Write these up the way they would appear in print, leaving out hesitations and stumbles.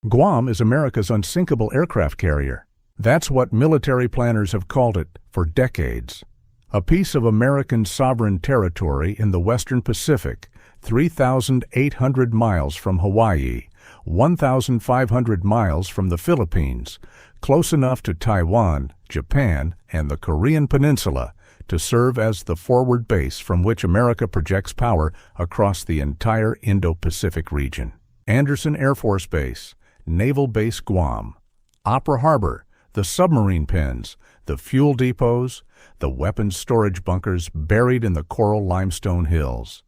Guam is America's unsinkable aircraft carrier. That's what military planners have called it for decades. A piece of American sovereign territory in the Western Pacific, 3,800 miles from Hawaii, 1,500 miles from the Philippines, close enough to Taiwan, Japan, and the Korean Peninsula to serve as the forward base from which America projects power across the entire Indo-Pacific region. Andersen Air Force Base, Naval Base Guam, Opera Harbor, the submarine pens, the fuel depots, the weapons storage bunkers buried in the coral limestone hills.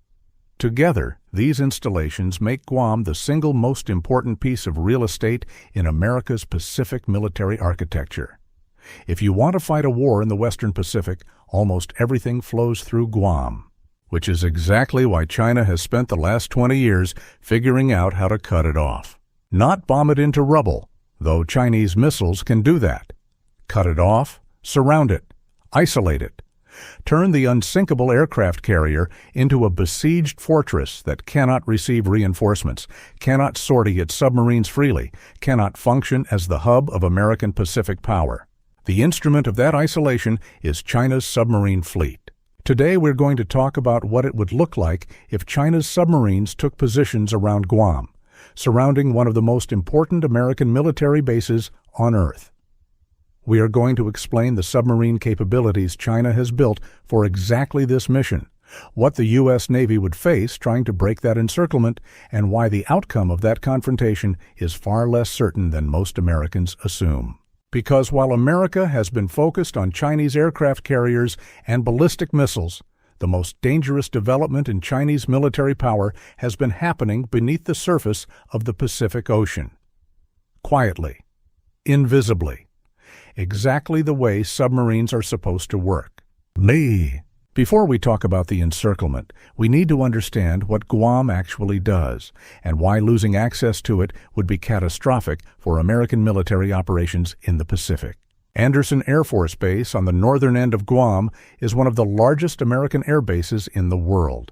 Together, these installations make Guam the single most important piece of real estate in America's Pacific military architecture. If you want to fight a war in the Western Pacific, almost everything flows through Guam, which is exactly why China has spent the last 20 years figuring out how to cut it off. Not bomb it into rubble, though Chinese missiles can do that. Cut it off, surround it, isolate it. Turn the unsinkable aircraft carrier into a besieged fortress that cannot receive reinforcements, cannot sortie its submarines freely, cannot function as the hub of American Pacific power. The instrument of that isolation is China's submarine fleet. Today we're going to talk about what it would look like if China's submarines took positions around Guam, surrounding one of the most important American military bases on Earth. We are going to explain the submarine capabilities China has built for exactly this mission, what the U.S. Navy would face trying to break that encirclement, and why the outcome of that confrontation is far less certain than most Americans assume. Because while America has been focused on Chinese aircraft carriers and ballistic missiles, the most dangerous development in Chinese military power has been happening beneath the surface of the Pacific Ocean. Quietly, invisibly, exactly the way submarines are supposed to work. Before we talk about the encirclement, we need to understand what Guam actually does and why losing access to it would be catastrophic for American military operations in the Pacific. Andersen Air Force Base on the northern end of Guam is one of the largest American air bases in the world.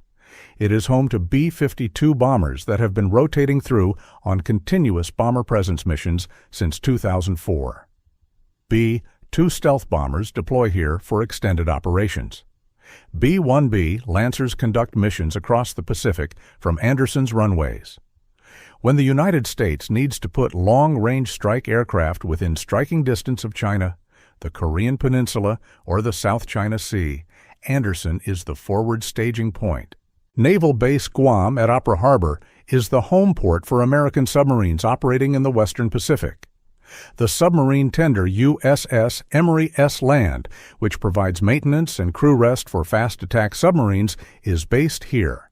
It is home to B-52 bombers that have been rotating through on continuous bomber presence missions since 2004. B-2 stealth bombers deploy here for extended operations. B-1B Lancers conduct missions across the Pacific from Andersen's runways. When the United States needs to put long-range strike aircraft within striking distance of China, the Korean Peninsula, or the South China Sea, Andersen is the forward staging point. Naval Base Guam at Opera Harbor is the home port for American submarines operating in the Western Pacific. The submarine tender USS Emory S. Land, which provides maintenance and crew rest for fast attack submarines, is based here.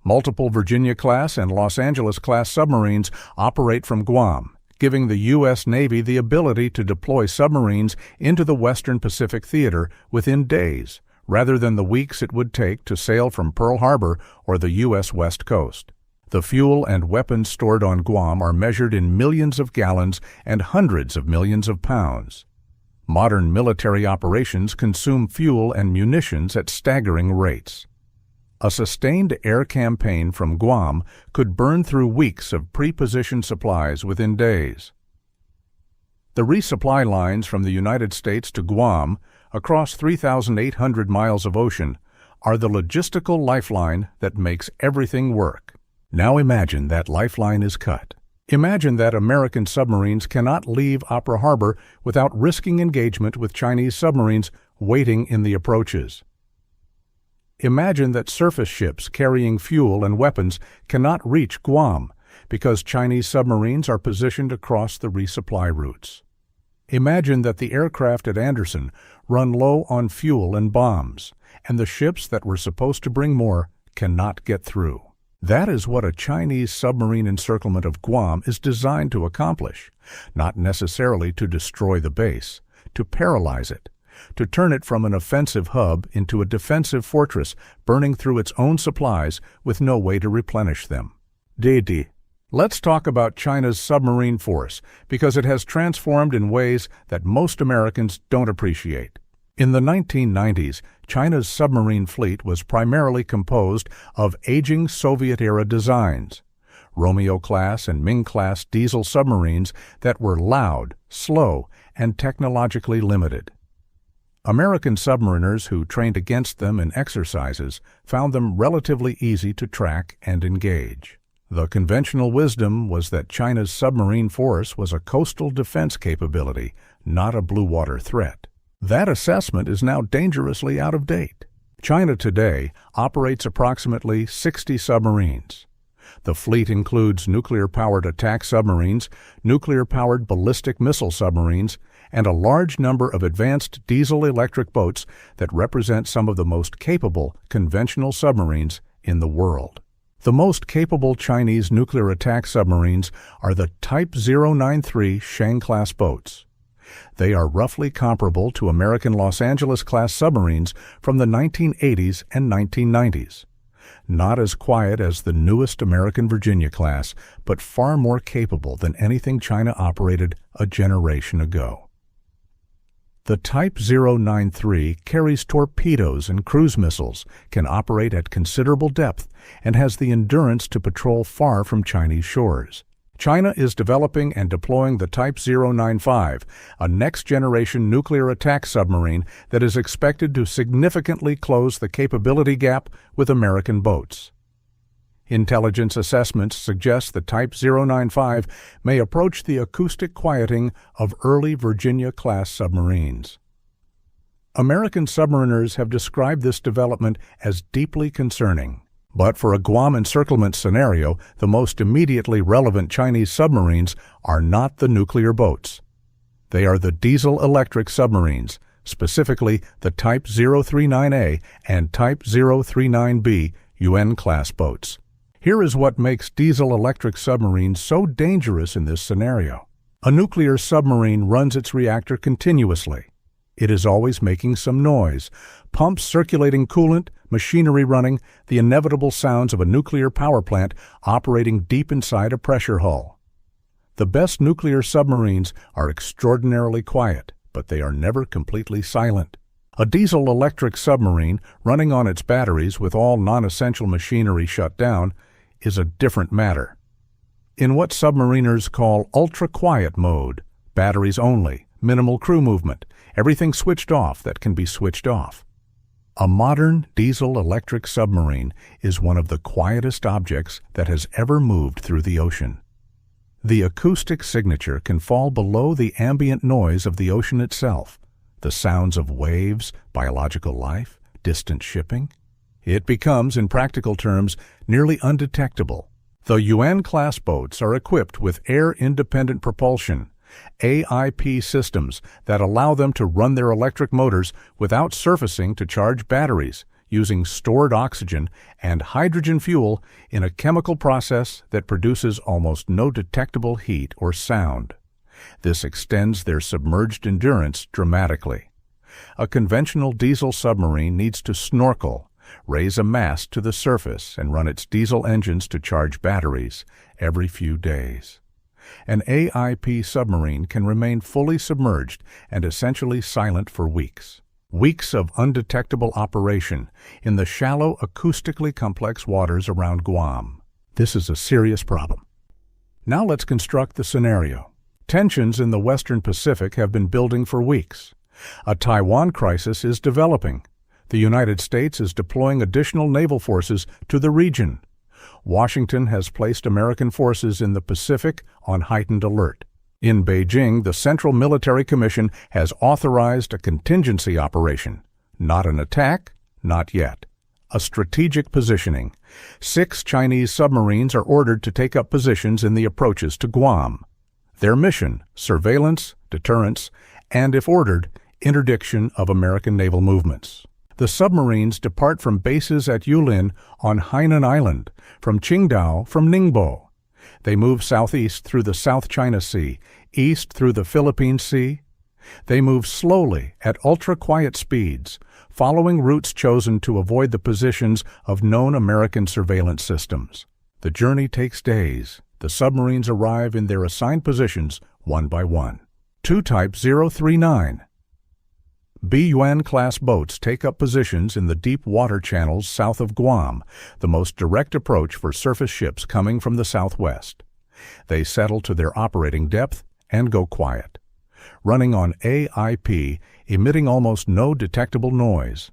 Multiple Virginia-class and Los Angeles-class submarines operate from Guam, giving the U.S. Navy the ability to deploy submarines into the Western Pacific theater within days, rather than the weeks it would take to sail from Pearl Harbor or the U.S. West Coast. The fuel and weapons stored on Guam are measured in millions of gallons and hundreds of millions of pounds. Modern military operations consume fuel and munitions at staggering rates. A sustained air campaign from Guam could burn through weeks of pre-positioned supplies within days. The resupply lines from the United States to Guam, across 3,800 miles of ocean, are the logistical lifeline that makes everything work. Now imagine that lifeline is cut. Imagine that American submarines cannot leave Opera Harbor without risking engagement with Chinese submarines waiting in the approaches. Imagine that surface ships carrying fuel and weapons cannot reach Guam because Chinese submarines are positioned across the resupply routes. Imagine that the aircraft at Andersen run low on fuel and bombs, and the ships that were supposed to bring more cannot get through. That is what a Chinese submarine encirclement of Guam is designed to accomplish, not necessarily to destroy the base, to paralyze it, to turn it from an offensive hub into a defensive fortress burning through its own supplies with no way to replenish them. Let's talk about China's submarine force because it has transformed in ways that most Americans don't appreciate. In the 1990s, China's submarine fleet was primarily composed of aging Soviet-era designs. Romeo-class and Ming-class diesel submarines that were loud, slow, and technologically limited. American submariners who trained against them in exercises found them relatively easy to track and engage. The conventional wisdom was that China's submarine force was a coastal defense capability, not a blue water threat. That assessment is now dangerously out of date. China today operates approximately 60 submarines. The fleet includes nuclear-powered attack submarines, nuclear-powered ballistic missile submarines, and a large number of advanced diesel-electric boats that represent some of the most capable conventional submarines in the world. The most capable Chinese nuclear attack submarines are the Type 093 Yuan-Class boats. They are roughly comparable to American Los Angeles-class submarines from the 1980s and 1990s. Not as quiet as the newest American Virginia-class, but far more capable than anything China operated a generation ago. The Type 093 carries torpedoes and cruise missiles, can operate at considerable depth, and has the endurance to patrol far from Chinese shores. China is developing and deploying the Type 095, a next-generation nuclear attack submarine that is expected to significantly close the capability gap with American boats. Intelligence assessments suggest the Type 095 may approach the acoustic quieting of early Virginia-class submarines. American submariners have described this development as deeply concerning. But for a Guam encirclement scenario, the most immediately relevant Chinese submarines are not the nuclear boats. They are the diesel-electric submarines, specifically the Type 039A and Type 039B Yuan-Class boats. Here is what makes diesel-electric submarines so dangerous in this scenario. A nuclear submarine runs its reactor continuously. It is always making some noise. Pumps circulating coolant, machinery running, the inevitable sounds of a nuclear power plant operating deep inside a pressure hull. The best nuclear submarines are extraordinarily quiet, but they are never completely silent. A diesel-electric submarine running on its batteries with all non-essential machinery shut down is a different matter. In what submariners call ultra-quiet mode, batteries only, minimal crew movement, everything switched off that can be switched off. A modern diesel-electric submarine is one of the quietest objects that has ever moved through the ocean. The acoustic signature can fall below the ambient noise of the ocean itself, the sounds of waves, biological life, distant shipping. It becomes, in practical terms, nearly undetectable. The Yuan-class boats are equipped with air-independent propulsion, AIP systems that allow them to run their electric motors without surfacing to charge batteries, using stored oxygen and hydrogen fuel in a chemical process that produces almost no detectable heat or sound. This extends their submerged endurance dramatically. A conventional diesel submarine needs to snorkel, raise a mast to the surface, and run its diesel engines to charge batteries every few days. An AIP submarine can remain fully submerged and essentially silent for weeks. Weeks of undetectable operation in the shallow, acoustically complex waters around Guam. This is a serious problem. Now let's construct the scenario. Tensions in the Western Pacific have been building for weeks. A Taiwan crisis is developing. The United States is deploying additional naval forces to the region. Washington has placed American forces in the Pacific on heightened alert. In Beijing, the Central Military Commission has authorized a contingency operation. Not an attack, not yet. A strategic positioning. 6 Chinese submarines are ordered to take up positions in the approaches to Guam. Their mission, surveillance, deterrence, and, if ordered, interdiction of American naval movements. The submarines depart from bases at Yulin on Hainan Island, from Qingdao, from Ningbo. They move southeast through the South China Sea, east through the Philippine Sea. They move slowly at ultra-quiet speeds, following routes chosen to avoid the positions of known American surveillance systems. The journey takes days. The submarines arrive in their assigned positions one by one. 2 Type 039. Yuan-Class boats take up positions in the deep water channels south of Guam, the most direct approach for surface ships coming from the southwest. They settle to their operating depth and go quiet, running on AIP, emitting almost no detectable noise.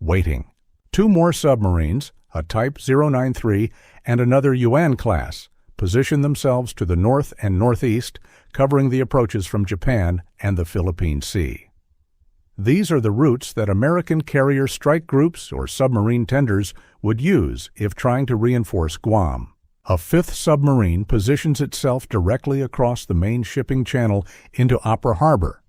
Waiting. Two more submarines, a Type 093 and another Yuan-Class, position themselves to the north and northeast, covering the approaches from Japan and the Philippine Sea. These are the routes that American carrier strike groups or submarine tenders would use if trying to reinforce Guam. A fifth submarine positions itself directly across the main shipping channel into Opera Harbor,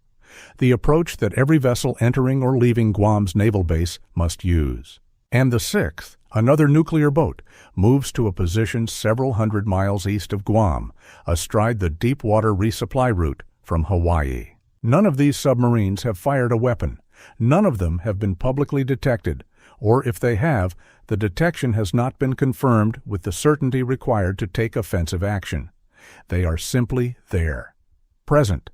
the approach that every vessel entering or leaving Guam's naval base must use. And the sixth, another nuclear boat, moves to a position several hundred miles east of Guam, astride the deep water resupply route from Hawaii. None of these submarines have fired a weapon. None of them have been publicly detected, or if they have, the detection has not been confirmed with the certainty required to take offensive action. They are simply there, present,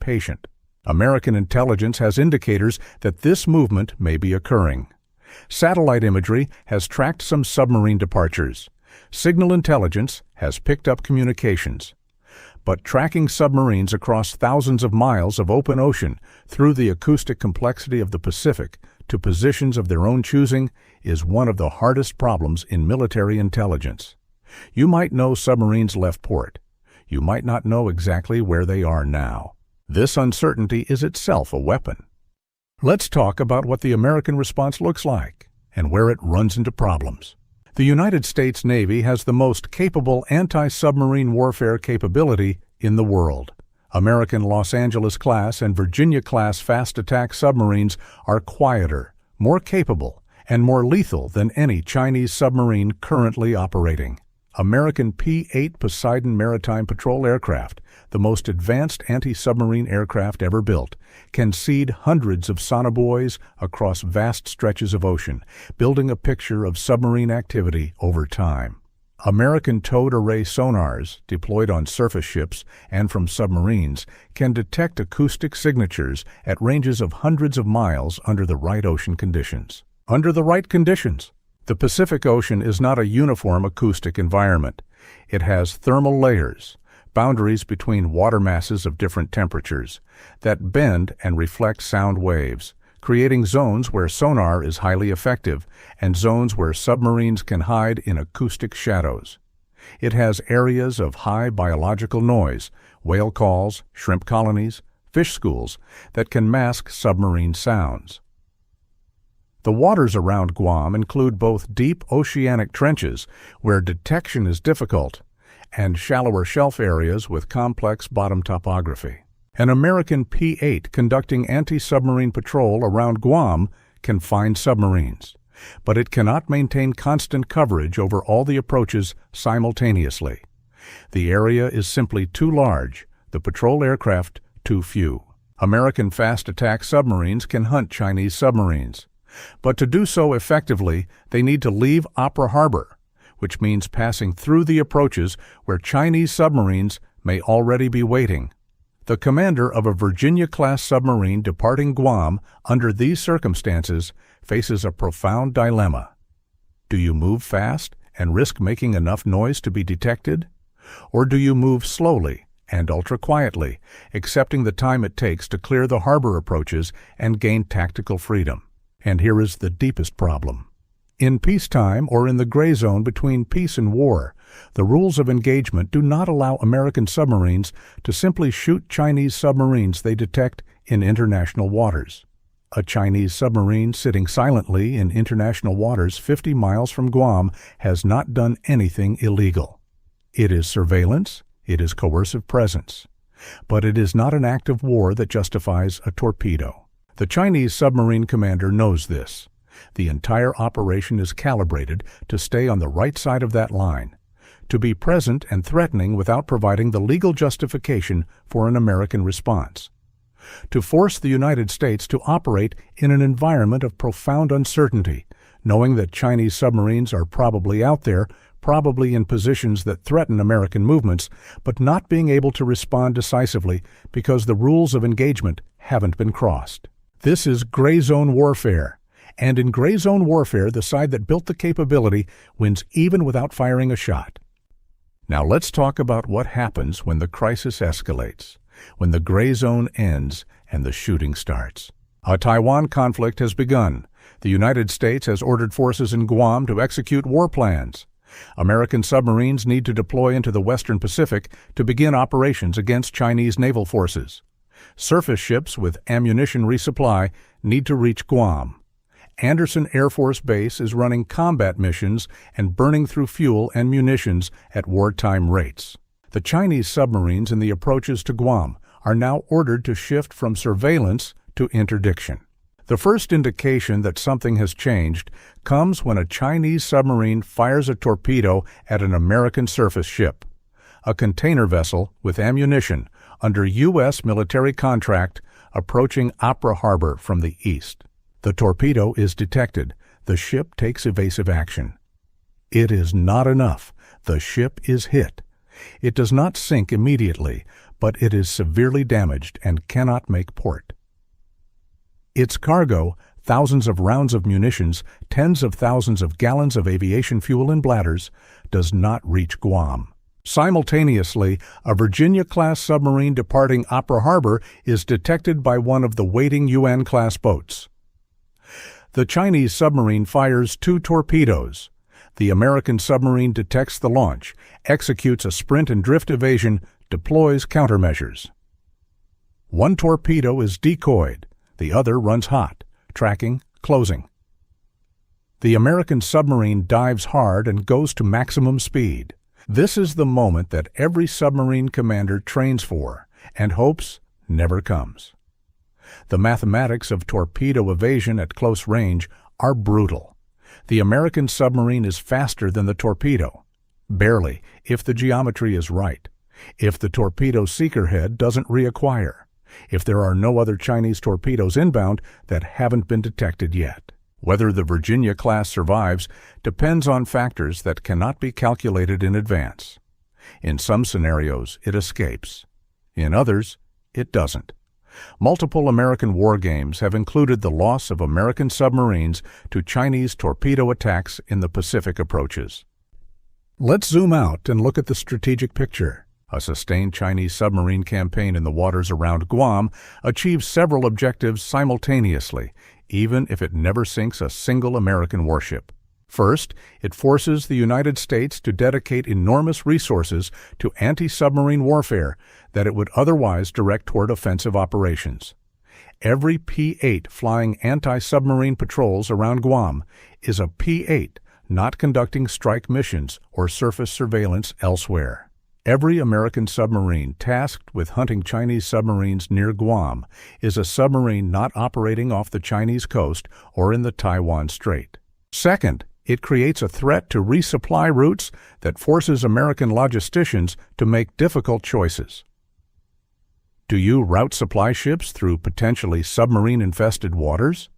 patient. American intelligence has indicators that this movement may be occurring. Satellite imagery has tracked some submarine departures. Signal intelligence has picked up communications. But tracking submarines across thousands of miles of open ocean through the acoustic complexity of the Pacific to positions of their own choosing is one of the hardest problems in military intelligence. You might know submarines left port. You might not know exactly where they are now. This uncertainty is itself a weapon. Let's talk about what the American response looks like and where it runs into problems. The United States Navy has the most capable anti-submarine warfare capability in the world. American Los Angeles-class and Virginia-class fast-attack submarines are quieter, more capable, and more lethal than any Chinese submarine currently operating. American P-8 Poseidon maritime patrol aircraft, the most advanced anti-submarine aircraft ever built, can seed hundreds of sonobuoys across vast stretches of ocean, building a picture of submarine activity over time. American towed array sonars, deployed on surface ships and from submarines, can detect acoustic signatures at ranges of hundreds of miles under the right ocean conditions. Under the right conditions. The Pacific Ocean is not a uniform acoustic environment. It has thermal layers, boundaries between water masses of different temperatures, that bend and reflect sound waves, creating zones where sonar is highly effective and zones where submarines can hide in acoustic shadows. It has areas of high biological noise, whale calls, shrimp colonies, fish schools, that can mask submarine sounds. The waters around Guam include both deep oceanic trenches, where detection is difficult, and shallower shelf areas with complex bottom topography. An American P-8 conducting anti-submarine patrol around Guam can find submarines, but it cannot maintain constant coverage over all the approaches simultaneously. The area is simply too large, the patrol aircraft too few. American fast-attack submarines can hunt Chinese submarines. But to do so effectively, they need to leave Opera Harbor, which means passing through the approaches where Chinese submarines may already be waiting. The commander of a Virginia-class submarine departing Guam under these circumstances faces a profound dilemma. Do you move fast and risk making enough noise to be detected? Or do you move slowly and ultra-quietly, accepting the time it takes to clear the harbor approaches and gain tactical freedom? And here is the deepest problem. In peacetime or in the gray zone between peace and war, the rules of engagement do not allow American submarines to simply shoot Chinese submarines they detect in international waters. A Chinese submarine sitting silently in international waters 50 miles from Guam has not done anything illegal. It is surveillance, it is coercive presence. But it is not an act of war that justifies a torpedo. The Chinese submarine commander knows this. The entire operation is calibrated to stay on the right side of that line, to be present and threatening without providing the legal justification for an American response, to force the United States to operate in an environment of profound uncertainty, knowing that Chinese submarines are probably out there, probably in positions that threaten American movements, but not being able to respond decisively because the rules of engagement haven't been crossed. This is gray zone warfare. And in gray zone warfare, the side that built the capability wins even without firing a shot. Now let's talk about what happens when the crisis escalates, when the gray zone ends and the shooting starts. A Taiwan conflict has begun. The United States has ordered forces in Guam to execute war plans. American submarines need to deploy into the Western Pacific to begin operations against Chinese naval forces. Surface ships with ammunition resupply need to reach Guam. Andersen Air Force Base is running combat missions and burning through fuel and munitions at wartime rates. The Chinese submarines in the approaches to Guam are now ordered to shift from surveillance to interdiction. The first indication that something has changed comes when a Chinese submarine fires a torpedo at an American surface ship, a container vessel with ammunition under U.S. military contract approaching Apra Harbor from the east. The torpedo is detected. The ship takes evasive action. It is not enough. The ship is hit. It does not sink immediately, but it is severely damaged and cannot make port. Its cargo, thousands of rounds of munitions, tens of thousands of gallons of aviation fuel and bladders, does not reach Guam. Simultaneously, a Virginia-class submarine departing Apra Harbor is detected by one of the waiting Yuan-Class boats. The Chinese submarine fires 2 torpedoes. The American submarine detects the launch, executes a sprint and drift evasion, deploys countermeasures. One torpedo is decoyed. The other runs hot, tracking, closing. The American submarine dives hard and goes to maximum speed. This is the moment that every submarine commander trains for and hopes never comes. The mathematics of torpedo evasion at close range are brutal. The American submarine is faster than the torpedo. Barely, if the geometry is right. If the torpedo seeker head doesn't reacquire. If there are no other Chinese torpedoes inbound that haven't been detected yet. Whether the Virginia-class survives depends on factors that cannot be calculated in advance. In some scenarios, it escapes. In others, it doesn't. Multiple American war games have included the loss of American submarines to Chinese torpedo attacks in the Pacific approaches. Let's zoom out and look at the strategic picture. A sustained Chinese submarine campaign in the waters around Guam achieves several objectives simultaneously, even if it never sinks a single American warship. First, it forces the United States to dedicate enormous resources to anti-submarine warfare that it would otherwise direct toward offensive operations. Every P-8 flying anti-submarine patrols around Guam is a P-8 not conducting strike missions or surface surveillance elsewhere. Every American submarine tasked with hunting Chinese submarines near Guam is a submarine not operating off the Chinese coast or in the Taiwan Strait. Second, it creates a threat to resupply routes that forces American logisticians to make difficult choices. Do you route supply ships through potentially submarine-infested waters?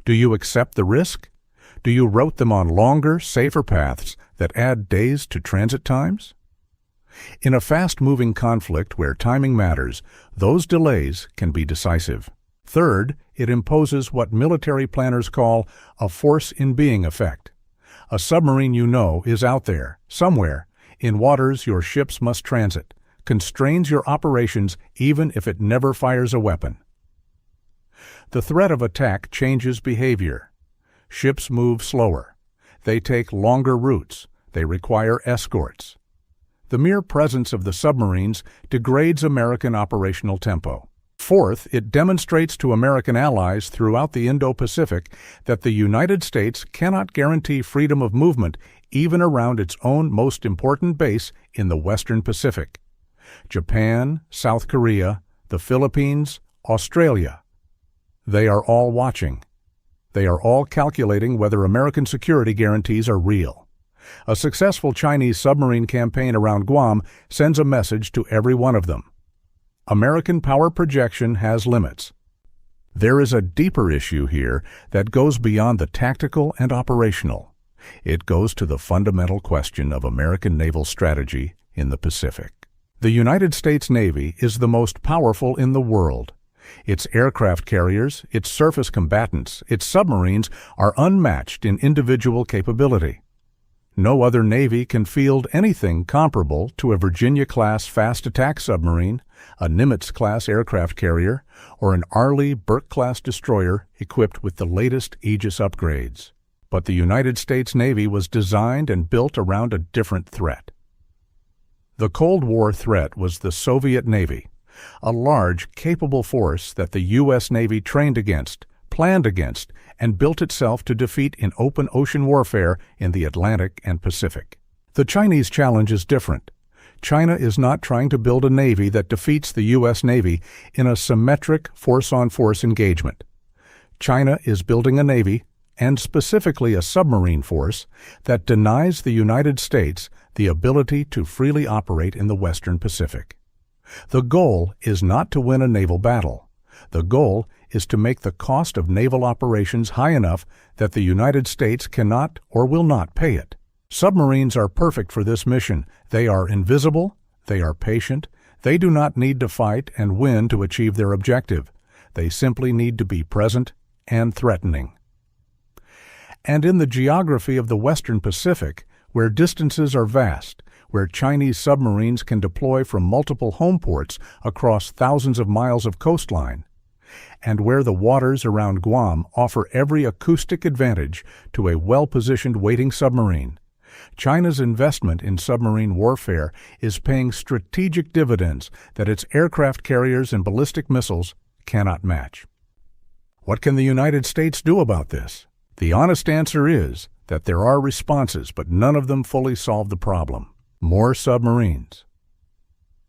Do you accept the risk? Do you route them on longer, safer paths that add days to transit times? In a fast-moving conflict where timing matters, those delays can be decisive. Third, it imposes what military planners call a force-in-being effect. A submarine you know is out there, somewhere, in waters your ships must transit, constrains your operations even if it never fires a weapon. The threat of attack changes behavior. Ships move slower. They take longer routes. They require escorts. The mere presence of the submarines degrades American operational tempo. Fourth, it demonstrates to American allies throughout the Indo-Pacific that the United States cannot guarantee freedom of movement even around its own most important base in the Western Pacific. Japan, South Korea, the Philippines, Australia. They are all watching. They are all calculating whether American security guarantees are real. A successful Chinese submarine campaign around Guam sends a message to every one of them. American power projection has limits. There is a deeper issue here that goes beyond the tactical and operational. It goes to the fundamental question of American naval strategy in the Pacific. The United States Navy is the most powerful in the world. Its aircraft carriers, its surface combatants, its submarines are unmatched in individual capability. No other Navy can field anything comparable to a Virginia-class fast attack submarine, a Nimitz-class aircraft carrier, or an Arleigh-Burke-class destroyer equipped with the latest Aegis upgrades. But the United States Navy was designed and built around a different threat. The Cold War threat was the Soviet Navy, a large, capable force that the U.S. Navy trained against, planned against, and built itself to defeat in open ocean warfare in the Atlantic and Pacific. The Chinese challenge is different. China is not trying to build a Navy that defeats the U.S. Navy in a symmetric force-on-force engagement. China is building a Navy, and specifically a submarine force, that denies the United States the ability to freely operate in the Western Pacific. The goal is not to win a naval battle. The goal is to make the cost of naval operations high enough that the United States cannot or will not pay it. Submarines are perfect for this mission. They are invisible, they are patient, they do not need to fight and win to achieve their objective. They simply need to be present and threatening. And in the geography of the Western Pacific, where distances are vast, where Chinese submarines can deploy from multiple home ports across thousands of miles of coastline, and where the waters around Guam offer every acoustic advantage to a well-positioned waiting submarine, China's investment in submarine warfare is paying strategic dividends that its aircraft carriers and ballistic missiles cannot match. What can the United States do about this? The honest answer is that there are responses, but none of them fully solve the problem. More submarines.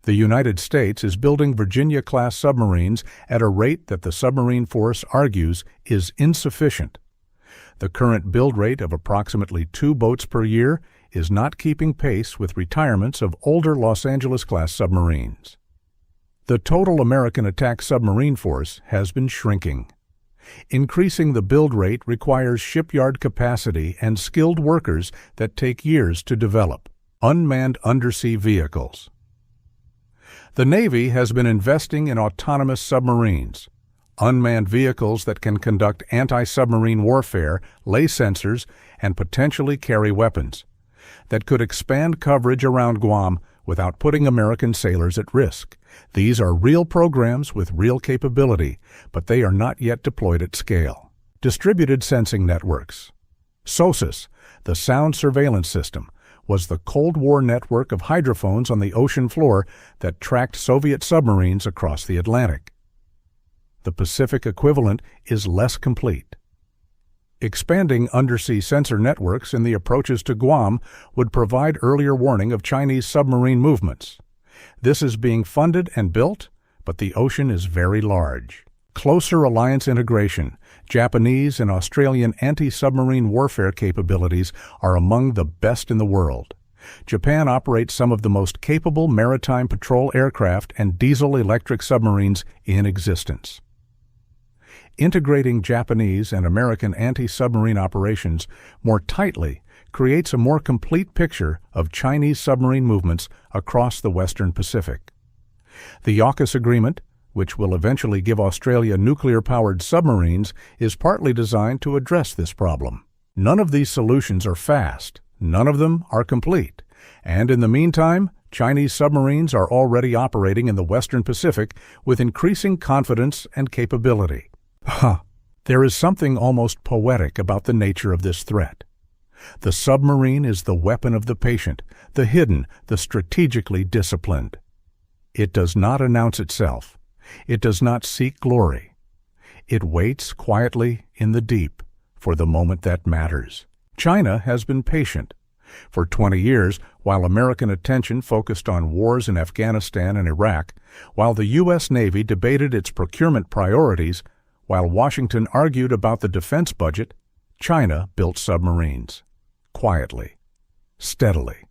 The United States is building Virginia-class submarines at a rate that the submarine force argues is insufficient. The current build rate of approximately 2 boats per year is not keeping pace with retirements of older Los Angeles-class submarines. The total American attack submarine force has been shrinking. Increasing the build rate requires shipyard capacity and skilled workers that take years to develop. Unmanned undersea vehicles. The Navy has been investing in autonomous submarines, unmanned vehicles that can conduct anti-submarine warfare, lay sensors, and potentially carry weapons, that could expand coverage around Guam without putting American sailors at risk. These are real programs with real capability, but they are not yet deployed at scale. Distributed sensing networks. SOSUS, the sound surveillance system, was the Cold War network of hydrophones on the ocean floor that tracked Soviet submarines across the Atlantic. The Pacific equivalent is less complete. Expanding undersea sensor networks in the approaches to Guam would provide earlier warning of Chinese submarine movements. This is being funded and built, but the ocean is very large. Closer alliance integration, Japanese and Australian anti-submarine warfare capabilities are among the best in the world. Japan operates some of the most capable maritime patrol aircraft and diesel-electric submarines in existence. Integrating Japanese and American anti-submarine operations more tightly creates a more complete picture of Chinese submarine movements across the Western Pacific. The AUKUS agreement, which will eventually give Australia nuclear-powered submarines, is partly designed to address this problem. None of these solutions are fast, none of them are complete, and in the meantime, Chinese submarines are already operating in the Western Pacific with increasing confidence and capability. There is something almost poetic about the nature of this threat. The submarine is the weapon of the patient, the hidden, the strategically disciplined. It does not announce itself. It does not seek glory. It waits quietly in the deep for the moment that matters. China has been patient. For 20 years, while American attention focused on wars in Afghanistan and Iraq, while the U.S. Navy debated its procurement priorities, while Washington argued about the defense budget, China built submarines. Quietly, steadily,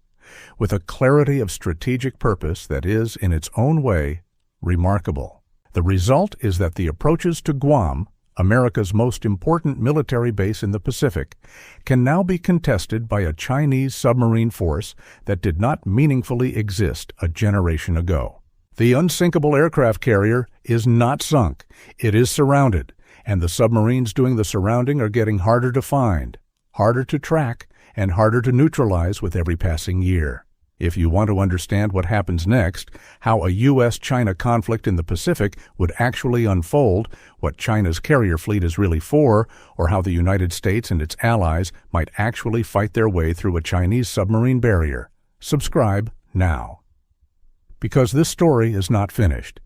with a clarity of strategic purpose that is, in its own way, remarkable. The result is that the approaches to Guam, America's most important military base in the Pacific, can now be contested by a Chinese submarine force that did not meaningfully exist a generation ago. The unsinkable aircraft carrier is not sunk. It is surrounded, and the submarines doing the surrounding are getting harder to find, harder to track, and harder to neutralize with every passing year. If you want to understand what happens next, how a U.S.-China conflict in the Pacific would actually unfold, what China's carrier fleet is really for, or how the United States and its allies might actually fight their way through a Chinese submarine barrier, subscribe now. Because this story is not finished.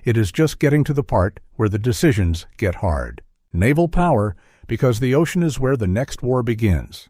It is just getting to the part where the decisions get hard. Naval Power, because the ocean is where the next war begins.